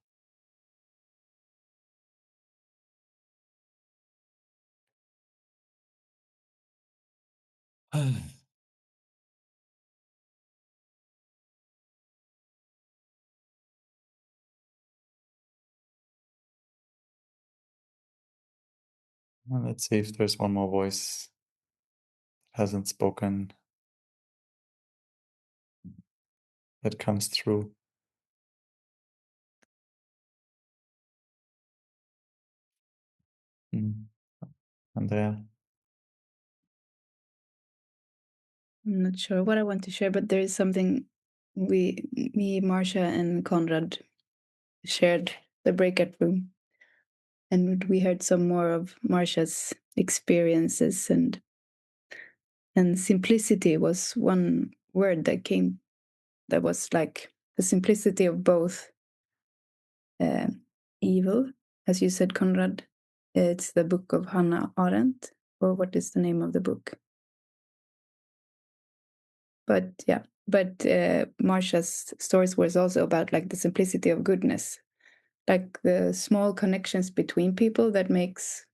Well, let's see if there's one more voice that hasn't spoken that comes through. Andrea. I'm not sure what I want to share, but there is something me, Marsha, and Conrad shared the breakout room, and we heard some more of Marsha's experiences, and simplicity was one word that came. That was like the simplicity of both evil, as you said, Conrad, It's the book of Hannah Arendt, or what is the name of the book? But Marsha's stories was also about like the simplicity of goodness, like the small connections between people that makes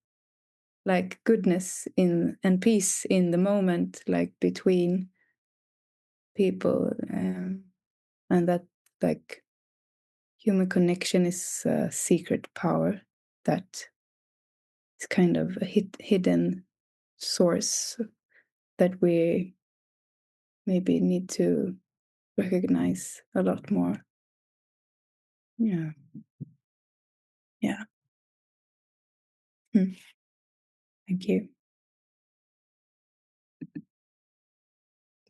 like goodness in and peace in the moment, like between people, and that like human connection is a secret power that is kind of a hidden source that we maybe need to recognize a lot more. Yeah. Thank you.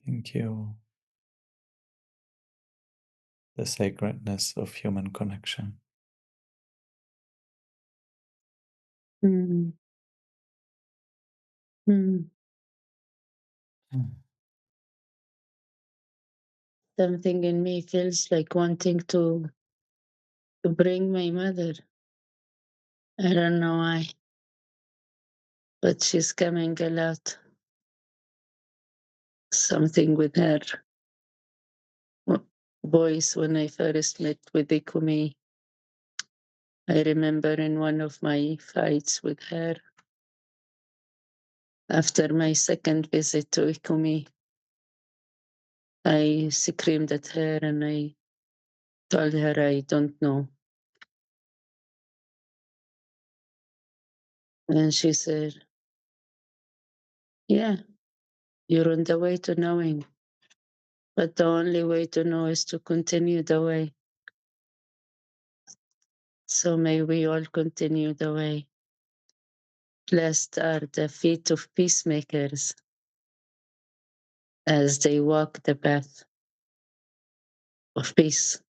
Thank you. The sacredness of human connection. Mm. Mm. Something in me feels like wanting to bring my mother. I don't know why, but she's coming a lot. Something with her voice when I first met with Ikumi. I remember in one of my fights with her, after my second visit to Ikumi, I screamed at her and I told her I don't know. And she said, yeah, you're on the way to knowing. But the only way to know is to continue the way. So may we all continue the way. Blessed are the feet of peacemakers as they walk the path of peace.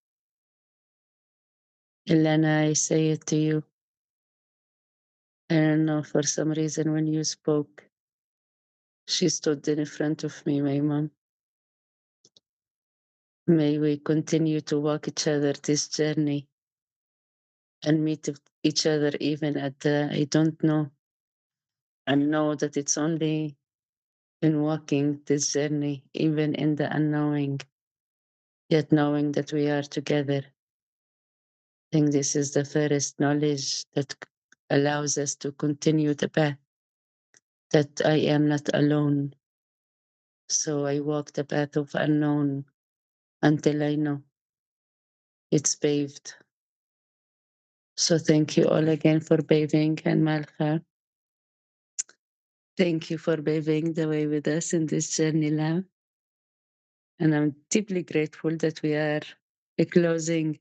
Elena, I say it to you. I don't know, for some reason when you spoke, she stood in front of me, my mom. May we continue to walk each other this journey and meet each other even at the I don't know, and know that it's only in walking this journey, even in the unknowing, yet knowing that we are together. I think this is the first knowledge that allows us to continue the path, that I am not alone. So I walk the path of unknown until I know it's paved. So thank you all again for paving, and Malcha, thank you for paving the way with us in this journey now. And I'm deeply grateful that we are closing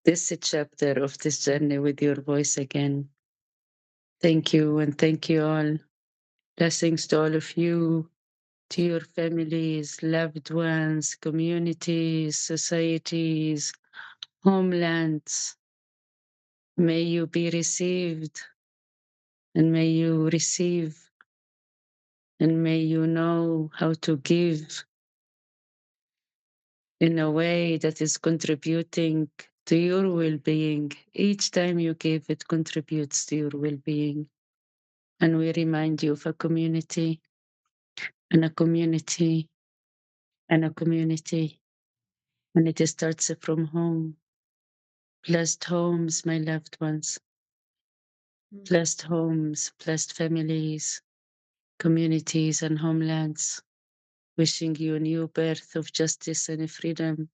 this chapter of this journey with your voice again. Thank you, and thank you all. Blessings to all of you, to your families, loved ones, communities, societies, homelands. May you be received, and may you receive, and may you know how to give in a way that is contributing to your well-being. Each time you give, it contributes to your well-being. And we remind you of a community, and a community, and a community. And it starts from home. Blessed homes, my loved ones. Blessed homes, blessed families, communities, and homelands. Wishing you a new birth of justice and freedom,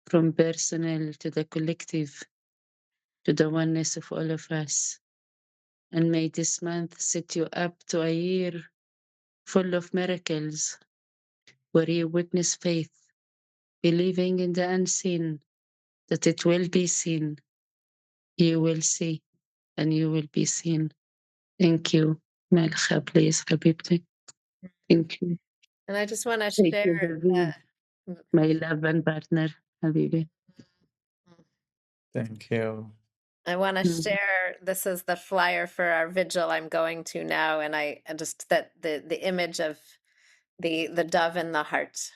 from personal to the collective, to the oneness of all of us. And may this month set you up to a year full of miracles, where you witness faith, believing in the unseen, that it will be seen. You will see, and you will be seen. Thank you. Malcha, please, Habibti. Thank you. And I just want to Thank share you, Habib, that. my love and partner, Habibi. Thank you. I want to Mm. share, this is the flyer for our vigil I'm going to now, and I just that the image of the dove in the heart.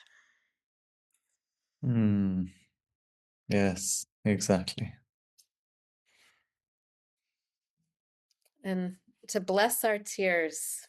Yes, exactly. and to bless our tears.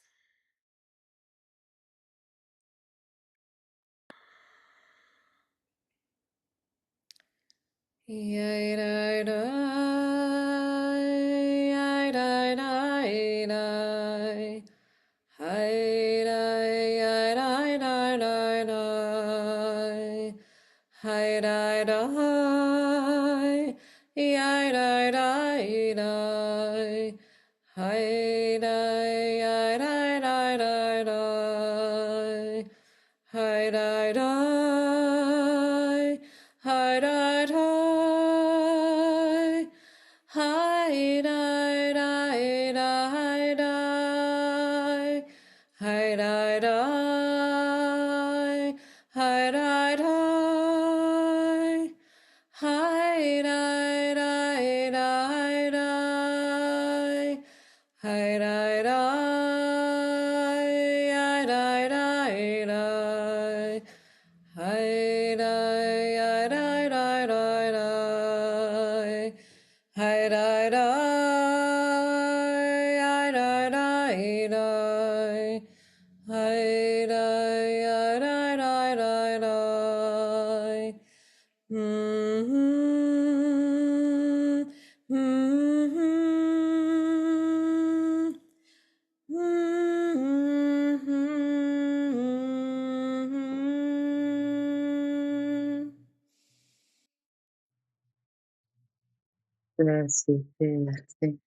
Grazie, grazie.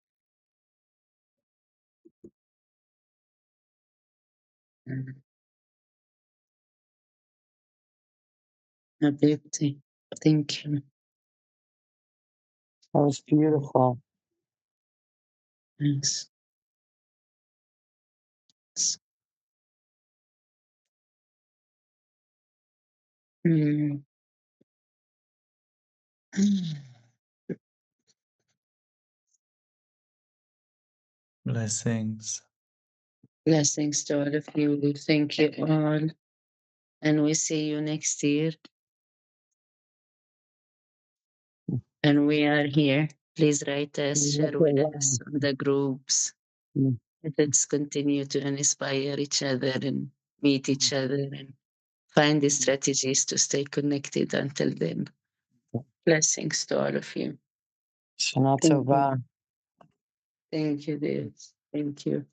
Abeti, thank you. That was beautiful. Yes. Yes. Mm. Blessings. Blessings to all of you. Thank you all. And we see you next year. And we are here. Please write us, share with us on the groups. Let's continue to inspire each other and meet each other and find the strategies to stay connected until then. Blessings to all of you. Shana Thank Tova. you. Thank you, dear. Thank you.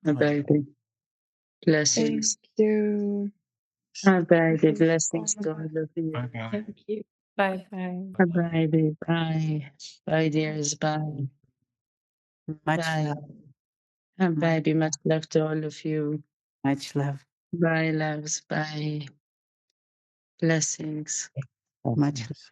Bye. Bye. Blessings. Thank you. Bye. Blessings to all of you. Bye-bye. Thank you. Bye bye. Bye. Bye. Bye, dears. Bye. Much Bye. love. Bye. Much love to all of you. Much love. Bye, loves. Bye. Blessings. Much love.